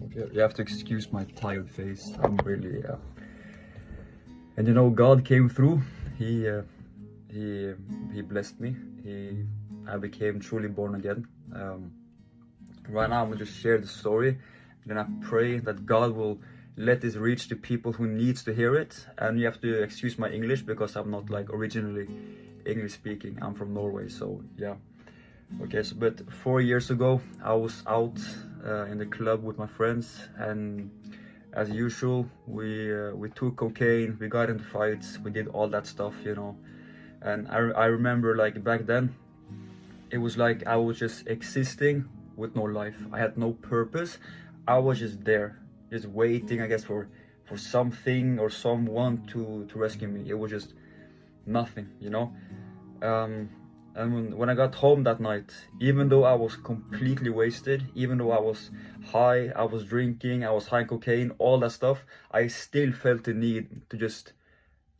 Okay, you have to excuse my tired face. I'm really and you know, God came through. He he blessed me. I became truly born again. Right now I'm gonna just share the story, then I pray that God will let this reach the people who needs to hear it. And you have to excuse my English because I'm not like originally English speaking. I'm from Norway, so yeah. Okay, so but 4 years ago I was out in the club with my friends, and as usual we took cocaine, we got into fights, we did all that stuff, you know. And I remember, like, back then it was like I was just existing with no life. I had no purpose. I was just there, just waiting, I guess, for something or someone to rescue me. It was just nothing, you know. And when I got home that night, even though I was completely wasted, even though I was high, I was drinking, I was high on cocaine, all that stuff, I still felt the need to just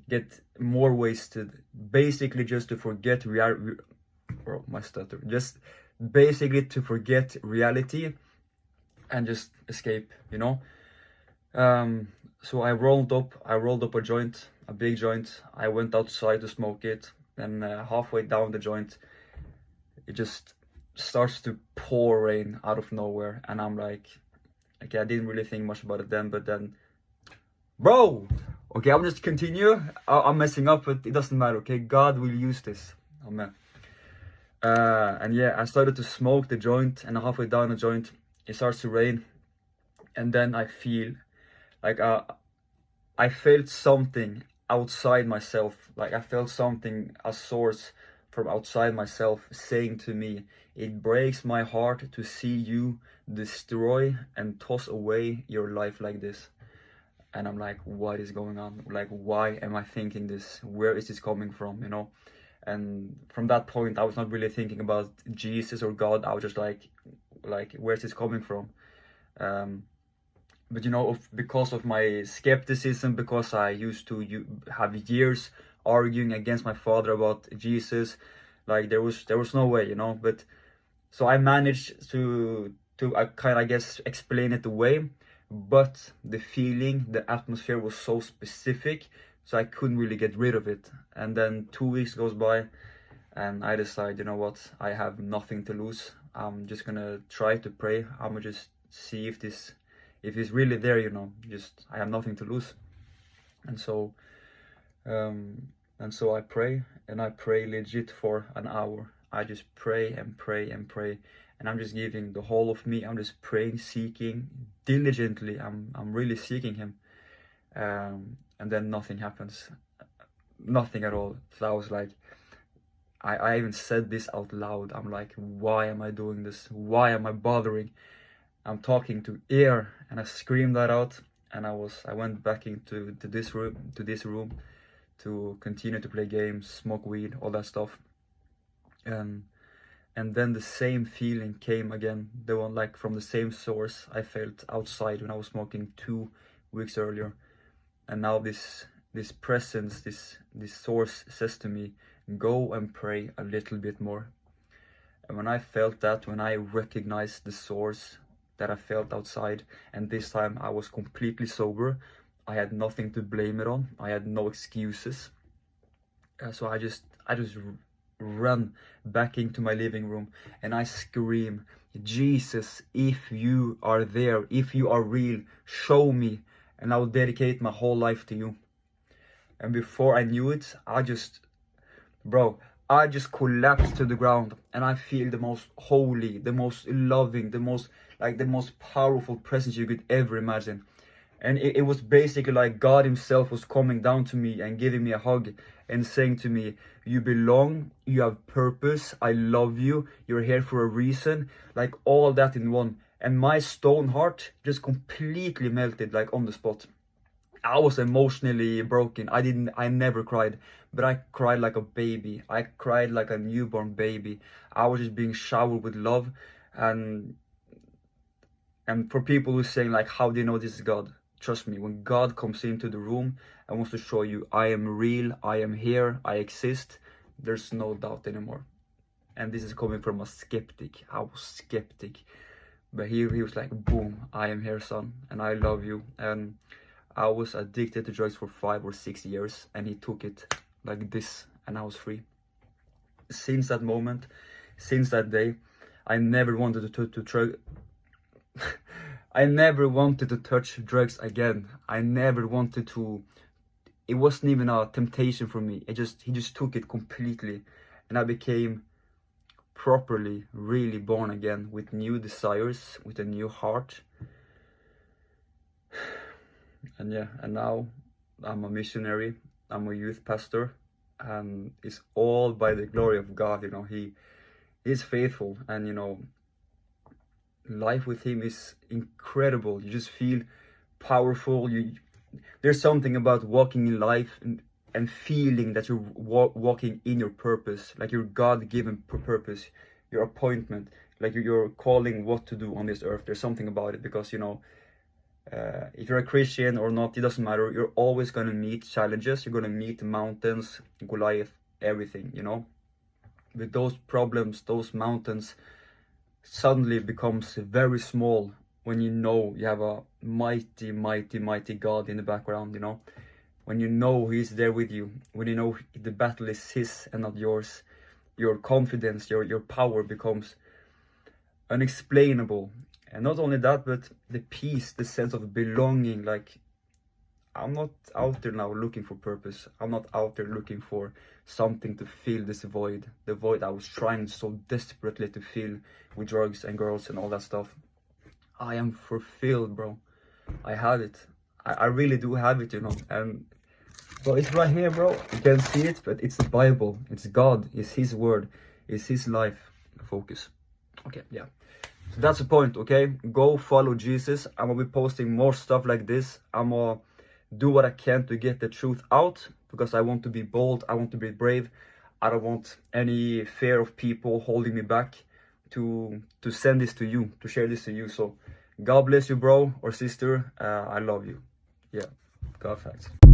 get more wasted, basically just to forget bro, my stutter, just basically to forget reality and just escape, you know. So I rolled up a joint, a big joint. I went outside to smoke it, and halfway down the joint it just starts to pour rain out of nowhere, and I'm like, okay, I didn't really think much about it then, but then, bro, okay, I'll just continue. I'm messing up, but it doesn't matter, okay? God will use this. Amen. And yeah, I started to smoke the joint, and halfway down the joint it starts to rain, and then I feel like I felt something outside myself. Like I felt something, a source from outside myself saying to me, it breaks my heart to see you destroy and toss away your life like this. And I'm like, what is going on? Like, why am I thinking this? Where is this coming from, you know? And from that point I was not really thinking about Jesus or God. I was just like where's this coming from? But you know, because of my skepticism, because I used to have years arguing against my father about Jesus, like there was no way, you know. But so I managed to I kind of, I guess, explain it away, but the feeling, the atmosphere was so specific, so I couldn't really get rid of it. And then 2 weeks goes by, and I decide, you know what, I have nothing to lose. I'm just gonna try to pray. I'm gonna just see if it's really there, you know. Just, I have nothing to lose. And so I pray, and I pray legit for an hour. I just pray and pray and pray, and I'm just giving the whole of me. I'm just praying, seeking diligently. I'm really seeking him. And then nothing happens, nothing at all. So I was like, I even said this out loud. I'm like, why am I doing this? Why am I bothering? I'm talking to air, and I screamed that out. And I went back into this room to continue to play games, smoke weed, all that stuff. And then the same feeling came again, the one like from the same source I felt outside when I was smoking 2 weeks earlier. And now this presence, this source says to me, go and pray a little bit more. And when I felt that, when I recognized the source that I felt outside, and this time I was completely sober, I had nothing to blame it on. I had no excuses. So I just run back into my living room, and I scream, Jesus, if you are there, if you are real, show me, and I will dedicate my whole life to you. And before I knew it, I just collapsed to the ground, and I feel the most holy, the most loving, the most powerful presence you could ever imagine. And it was basically like God himself was coming down to me and giving me a hug and saying to me, you belong, you have purpose, I love you, you're here for a reason, like all that in one. And my stone heart just completely melted, like on the spot. I was emotionally broken. I never cried, but I cried like a baby. I cried like a newborn baby. I was just being showered with love. And for people who are saying like, how do you know this is God? Trust me, when God comes into the room and wants to show you, I am real, I am here, I exist, there's no doubt anymore. And this is coming from a skeptic. I was skeptic. But he was like, boom, I am here, son, and I love you. And I was addicted to drugs for 5 or 6 years, and he took it like this, and I was free. Since that moment, since that day, I never wanted to I never wanted to touch drugs again. I never wanted to. It wasn't even a temptation for me. He just took it completely, and I became properly, really born again with new desires, with a new heart. And yeah, and now I'm a missionary, I'm a youth pastor, and it's all by the glory of God. You know, he is faithful, and you know, life with him is incredible. You just feel powerful. There's something about walking in life and feeling that you're walking in your purpose, like your God-given purpose, your appointment, like your calling, what to do on this earth. There's something about it, because you know, if you're a Christian or not, it doesn't matter. You're always going to meet challenges. You're going to meet mountains, Goliath, everything, you know. With those problems, those mountains suddenly becomes very small when you know you have a mighty, mighty, mighty God in the background, you know. When you know he's there with you, when you know the battle is his and not yours, your confidence, your power becomes unexplainable. And not only that, but the peace, the sense of belonging. Like, I'm not out there now looking for purpose. I'm not out there looking for something to fill this void. The void I was trying so desperately to fill with drugs and girls and all that stuff. I am fulfilled, bro. I have it. I really do have it, you know. And well, it's right here, bro. You can see it, but it's the Bible. It's God. It's his word. It's his life. Focus. Okay, yeah. So that's the point, okay? Go follow Jesus. I'm gonna be posting more stuff like this. I'm gonna do what I can to get the truth out, because I want to be bold. I want to be brave. I don't want any fear of people holding me back to send this to you, to share this to you. So God bless you, bro or sister. I love you. Yeah, God thanks.